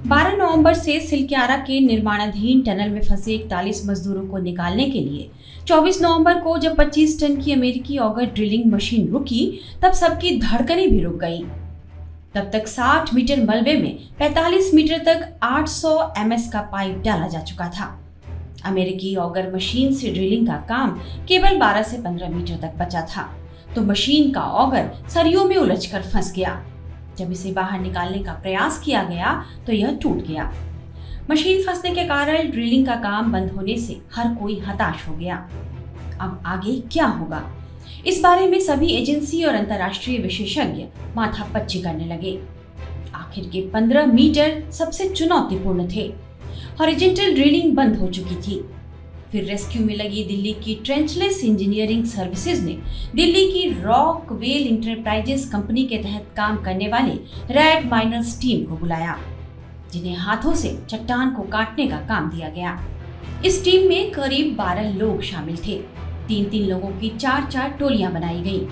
12 नवंबर से सिलक्यारा के निर्माणाधीन टनल में फंसे 41 मजदूरों को निकालने के लिए 24 नवंबर को जब 25 टन की अमेरिकी ऑगर ड्रिलिंग मशीन रुकी, तब सबकी धड़कनें भी रुक गईं। तब तक 60 मीटर मलबे में 45 मीटर तक 800 एमएस का पाइप डाला जा चुका था। अमेरिकी ऑगर मशीन से ड्रिलिंग का काम केवल 12 से 15 मीटर तक बचा था, तो मशीन का ऑगर सरियों में उलझकर फंस गया। जब इसे बाहर निकालने का प्रयास किया गया तो यह टूट गया। मशीन फंसने के कारण ड्रिलिंग का काम बंद होने से हर कोई हताश हो गया। अब आगे क्या होगा, इस बारे में सभी एजेंसी और अंतर्राष्ट्रीय विशेषज्ञ माथापच्ची करने लगे। आखिर के 15 मीटर सबसे चुनौतीपूर्ण थे। हॉरिजॉन्टल ड्रिलिंग बंद हो चुकी थी। फिर रेस्क्यू में लगी दिल्ली की ट्रेंचलेस इंजीनियरिंग सर्विसेज ने दिल्ली की रॉकवेल इंटरप्राइजेस कंपनी के तहत काम करने वाले रैड माइनर्स टीम को बुलाया, जिन्हें हाथों से चट्टान को काटने का काम दिया गया। इस टीम में करीब 12 लोग शामिल थे। 3-3 लोगों की 4-4 टोलियां बनाई गई,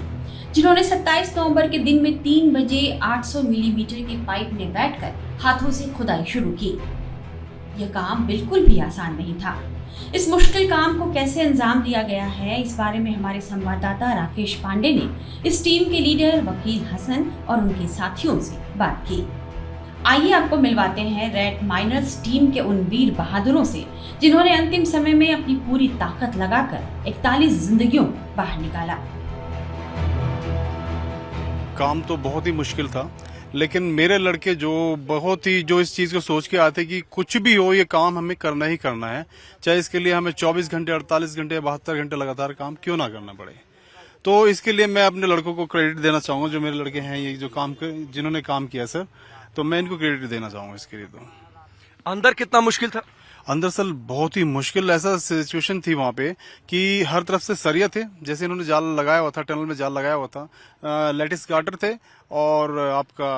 जिन्होंने 27 नवंबर के दिन में 3 बजे 800 मिलीमीटर के पाइप में बैठकर हाथों से खुदाई शुरू की। यह काम बिल्कुल भी आसान नहीं था। इस मुश्किल काम को कैसे अंजाम दिया गया है, इस बारे में हमारे संवाददाता राकेश पांडे ने इस टीम के लीडर वकील हसन और उनके साथियों से बात की। आइए आपको मिलवाते हैं रेड माइनर्स टीम के उन वीर बहादुरों से, जिन्होंने अंतिम समय में अपनी पूरी ताकत लगाकर 41 जिंदगियों को बाहर निकाला। काम तो बहुत ही मुश्किल था, लेकिन मेरे लड़के जो इस चीज को सोच के आते कि कुछ भी हो ये काम हमें करना ही करना है, चाहे इसके लिए हमें 24 घंटे 48 घंटे 72 घंटे लगातार काम क्यों ना करना पड़े। तो इसके लिए मैं अपने लड़कों को क्रेडिट देना चाहूंगा, जो मेरे लड़के हैं ये जो जिन्होंने काम किया सर, तो मैं इनको क्रेडिट देना चाहूंगा इसके लिए। तो अंदर कितना मुश्किल था? अंदर सर बहुत ही मुश्किल ऐसा सिचुएशन थी वहां पे कि हर तरफ से सरिया थे, जैसे इन्होंने जाल लगाया हुआ था, टनल में जाल लगाया हुआ था, लेटिस गार्टर थे और आपका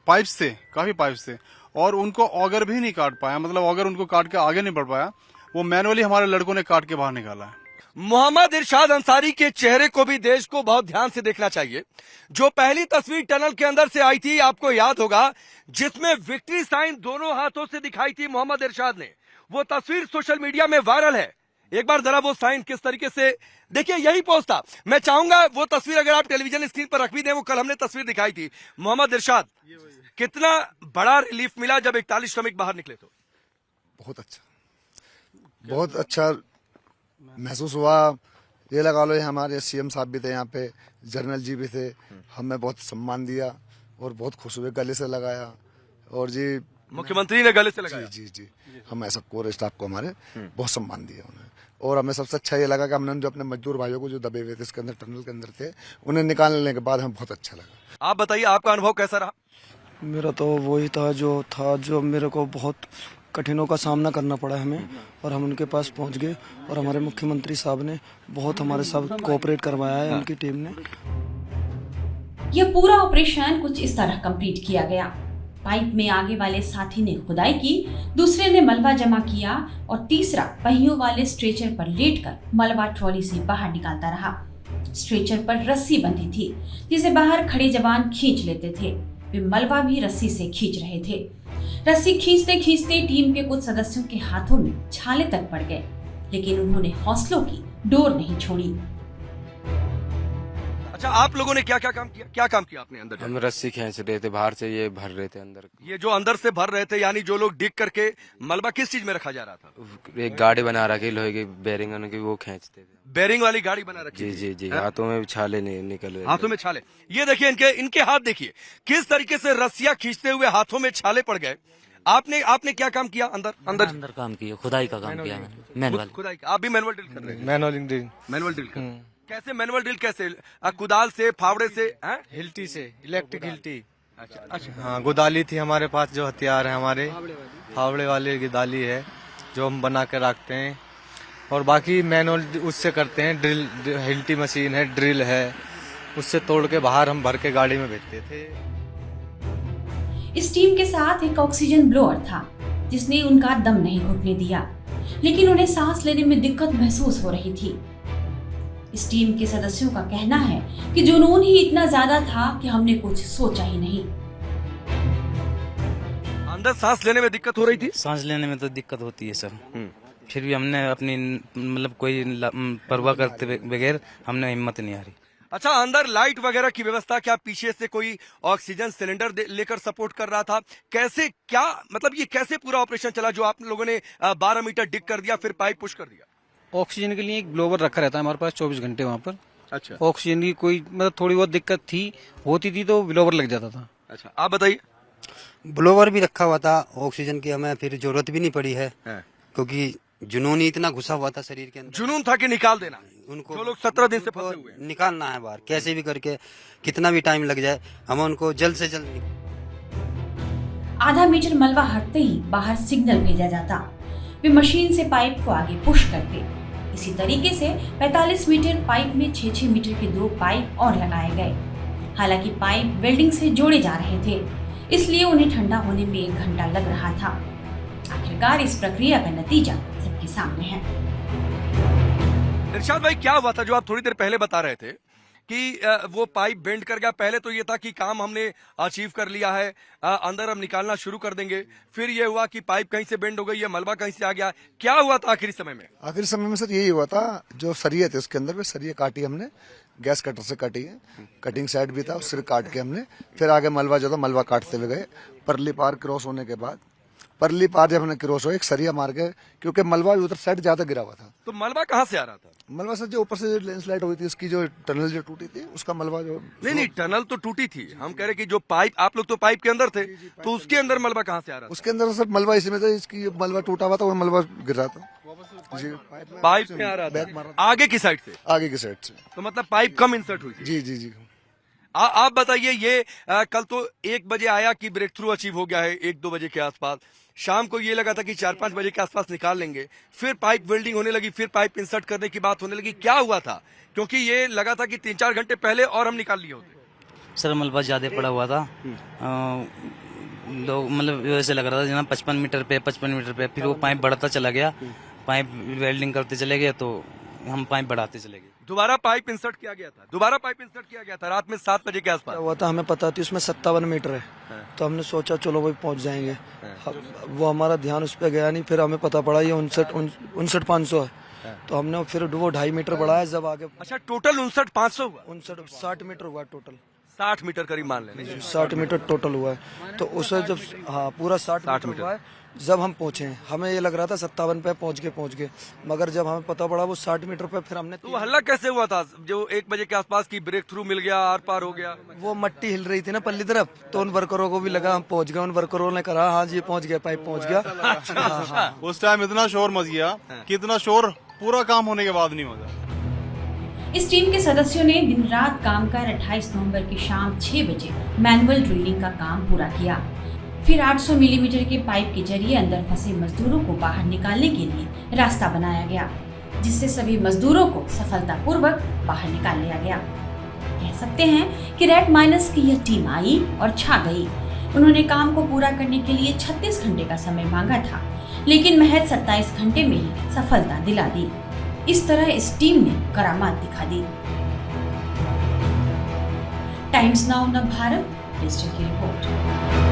पाइप्स थे, काफी पाइप्स थे, और उनको ऑगर भी नहीं काट पाया, मतलब ऑगर उनको काट के आगे नहीं बढ़ पाया, वो मैनुअली हमारे लड़कों ने काट के बाहर निकाला है। मोहम्मद इरशाद अंसारी के चेहरे को भी देश को बहुत ध्यान से देखना चाहिए। जो पहली तस्वीर टनल के अंदर से आई थी, आपको याद होगा, जिसमें विक्ट्री साइन दोनों हाथों से दिखाई थी मोहम्मद इरशाद ने, वो तस्वीर सोशल मीडिया में वायरल है। एक बार जरा वो साइन किस तरीके से देखिए, यही पोस्ट था। मैं चाहूंगा वो तस्वीर अगर आप टेलीविजन स्क्रीन पर रख भी दें, वो कल हमने तस्वीर दिखाई थी। मोहम्मद इरशाद, कितना बड़ा रिलीफ मिला जब 41 श्रमिक बाहर निकले? तो बहुत अच्छा महसूस हुआ। ये लगा लो, हमारे सीएम साहब भी थे यहाँ पे, जनरल जी भी थे, हमें बहुत सम्मान दिया और बहुत खुश हुए, गले से लगाया, और जी मुख्यमंत्री ने गले से लगाया। जी हमें सब कोर स्टाफ को हमारे बहुत सम्मान दिया उन्हें। और हमें सबसे अच्छा ये लगा कि हमने जो अपने मजदूर भाइयों को जो दबे हुए थे इसके अंदर, टनल के अंदर थे, उन्हें निकालने के बाद हमें बहुत अच्छा लगा। आप बताइए, आपका अनुभव कैसा रहा? मेरा तो वही था जो मेरे को बहुत कठिनों का सामना करना पड़ा हमें, और हम उनके पास पहुंच गए, और हमारे मुख्यमंत्री साहब ने बहुत हमारे साथ कोऑपरेट करवाया है, उनकी टीम ने। यह पूरा ऑपरेशन कुछ इस तरह कंप्लीट किया गया। पाइप में आगे वाले साथी ने खुदाई की, दूसरे ने मलबा जमा किया और तीसरा पहियों वाले स्ट्रेचर पर लेटकर मलबा ट्रॉली से बाहर निकालता रहा। स्ट्रेचर पर रस्सी बंधी थी, जिसे बाहर खड़े जवान खींच लेते थे। वे मलबा भी रस्सी से खींच रहे थे। रस्सी खींचते खींचते टीम के कुछ सदस्यों के हाथों में छाले तक पड़ गए, लेकिन उन्होंने हौसलों की डोर नहीं छोड़ी। अच्छा, आप लोगों ने क्या काम किया? क्या काम किया आपने अंदर? हम रस्सी खींच रहे थे, बाहर से ये भर रहे थे अंदर। ये जो अंदर से भर रहे थे, यानी जो लोग डिग करके मलबा किस चीज में रखा जा रहा था? एक गाड़ी बना रखी लोहे की, बेरिंग की, वो खींचते थे। बेरिंग वाली गाड़ी बना रखी? जी। हाथों में छाले निकल रहे, हाथों में छाले। ये देखिए, इनके हाथ देखिए किस तरीके से रस्सियां खींचते हुए हाथों में छाले पड़ गए। आपने क्या काम किया अंदर काम किया, खुदाई का काम किया मैनुअल खुदाई का। आप भी मैनुअल ड्रिल कर रहे हैं? मैनुअल ड्रिल कर। कैसे मैनुअल ड्रिल? कैसे? कुदाल से, फावड़े से? हिल्टी से, इलेक्ट्रिक हिल्टी। अच्छा हाँ, गोदाली थी हमारे पास, जो हथियार है हमारे, फावड़े वाले गोदाली है जो हम बना के रखते हैं, और बाकी मैनुअल उससे करते हैं। ड्रिल, हिल्टी मशीन है, ड्रिल है, उससे तोड़ के बाहर हम भर के गाड़ी में भेजते थे। इस टीम के साथ एक ऑक्सीजन ब्लोअर था, जिसने उनका दम नहीं घुटने दिया, लेकिन उन्हें सांस लेने में दिक्कत महसूस हो रही थी। इस टीम के सदस्यों का कहना है कि जुनून ही इतना ज्यादा था कि हमने कुछ सोचा ही नहीं। अंदर सांस लेने में दिक्कत हो रही थी? सांस लेने में तो दिक्कत होती है सर, फिर भी हमने अपनी मतलब कोई परवाह करते बगैर हमने हिम्मत नहीं हारी। अच्छा, अंदर लाइट वगैरह की व्यवस्था, क्या पीछे से कोई ऑक्सीजन सिलेंडर लेकर सपोर्ट कर रहा था? कैसे, क्या मतलब ये कैसे पूरा ऑपरेशन चला जो आप लोगों ने 12 मीटर डिग कर दिया फिर पाइप पुश कर दिया? ऑक्सीजन के लिए एक ब्लोवर रखा रहता है हमारे पास 24 घंटे वहाँ पर। अच्छा, ऑक्सीजन की कोई मतलब थोड़ी बहुत दिक्कत होती थी तो ब्लोवर लग जाता था। अच्छा, आप बताइए। ब्लोवर भी रखा हुआ था, ऑक्सीजन की हमें फिर जरूरत भी नहीं पड़ी है, क्योंकि जुनून ही इतना घुसा हुआ था शरीर के अंदर। जुनून था कि निकाल देना उनको, जो लोग 17 दिन से फंसे हुए हैं। निकालना है बाहर, कैसे भी करके, कितना भी टाइम लग जाए, हम उनको जल्द से जल्द आधा मीटर मलबा हटते ही बाहर सिग्नल भेजा जाता। वे मशीन से पाइप को आगे पुश करते। इसी तरीके से 45 मीटर पाइप में 6-6 मीटर के 2 पाइप और लगाए गए। हालांकि पाइप वेल्डिंग से जोड़े जा रहे थे, इसलिए उन्हें ठंडा होने में 1 घंटा लग रहा था। आखिरकार इस प्रक्रिया का नतीजा सबके सामने है। इरशाद भाई, क्या हुआ था जो आप थोड़ी देर पहले बता रहे थे कि वो पाइप बेंड कर गया? पहले तो ये था कि काम हमने अचीव कर लिया है, अंदर हम निकालना शुरू कर देंगे, फिर ये हुआ कि पाइप कहीं से बेंड हो गई है, मलबा कहीं से आ गया। क्या हुआ था आखिरी समय में? आखिरी समय में सर यही हुआ था, जो सरिये थे उसके अंदर, वे सरिये काटी हमने, गैस कटर से काटी है, कटिंग साइड भी था, उससे काट के हमने फिर आगे मलबा जो था मलबा काटते हुए गए। परली पार क्रॉस होने के बाद, परली पार जब हमने क्रॉस हो, एक सरिया मार के, क्योंकि मलबा उधर साइड ज्यादा गिरा हुआ था। तो मलबा कहाँ से आ रहा था? मलबा सर जो ऊपर से लैंडस्लाइड हुई थी, उसकी जो टनल जो टूटी थी, उसका मलबा जो। नहीं, टनल तो टूटी थी, हम कह रहे कि जो पाइप, आप लोग तो पाइप के अंदर थे, तो उसके अंदर मलबा कहाँ से आ रहा था? उसके अंदर सर मलबा इसमें था, इसकी मलबा टूटा हुआ था, वो मलबा गिर रहा था जी, पाइप में आ रहा था आगे की साइड से। आगे की साइड से, तो मतलब पाइप कम इंसर्ट हुई थी। जी जी जी। आप बताइए, ये कल तो 1 बजे आया कि ब्रेक थ्रू अचीव हो गया है, 1-2 बजे के आसपास। शाम को ये लगा था कि 4-5 बजे के आसपास निकाल लेंगे, फिर पाइप वेल्डिंग होने लगी, फिर पाइप इंसर्ट करने की बात होने लगी। क्या हुआ था? क्योंकि ये लगा था कि 3-4 घंटे पहले और हम निकाल लिए होते। सर मलबा ज्यादा पड़ा हुआ था, लोग मतलब ऐसे लग रहा था जहाँ 55 मीटर पे, फिर वो पाइप बढ़ता चला गया, पाइप वेल्डिंग करते चले गए तो हम पाइप बढ़ाते चले गए। दोबारा पाइप इंसर्ट किया गया था, रात में 7 बजे के आसपास हुआ था। हमें पता थी उसमें 57 मीटर है, तो हमने सोचा चलो भाई पहुंच जाएंगे। वो हमारा ध्यान उस पर गया नहीं, फिर हमें पता पड़ा ये 59,500 है, तो हमने फिर वो 2.5 मीटर बढ़ाया जब आगे। अच्छा, टोटल 59,500 हुआ? 60 मीटर हुआ टोटल, 60 मीटर करीब मान लें। 60 मीटर टोटल हुआ है, तो उसे जब पूरा 60 मीटर हुआ है, जब हम पहुंचे, हमें ये लग रहा था 57 पे पहुंच गए, मगर जब हमें पता पड़ा वो 60 मीटर पे, फिर हमने। तो हल्ला कैसे हुआ था जो 1 बजे के आसपास की ब्रेक थ्रू मिल गया, आर पार हो गया? वो मट्टी हिल रही थी ना पल्ली तरफ, तो उन वर्करों को भी लगा हम पहुंच गए, उन वर्करों ने कहा हाँ जी पहुंच गया, पाइप पहुंच गया। उस टाइम इतना शोर मच गया कि इतना शोर पूरा काम होने के बाद नहीं होता। इस टीम के सदस्यों ने दिन रात काम कर 28 नवंबर की शाम 6 बजे मैनुअल ड्रिलिंग का काम पूरा किया। फिर 800 मिलीमीटर के पाइप के जरिए अंदर फंसे मजदूरों को बाहर निकालने के लिए रास्ता बनाया गया, जिससे सभी मजदूरों को सफलतापूर्वक बाहर निकाल लिया गया। कह सकते हैं कि रेड माइनस की यह टीम आई और छा गई। उन्होंने काम को पूरा करने के लिए 36 घंटे का समय मांगा था, लेकिन महज 27 घंटे में ही सफलता दिला दी। इस तरह इस टीम ने करामात दिखा दी। टाइम्स नाउ न भारत डिजिटल की रिपोर्ट।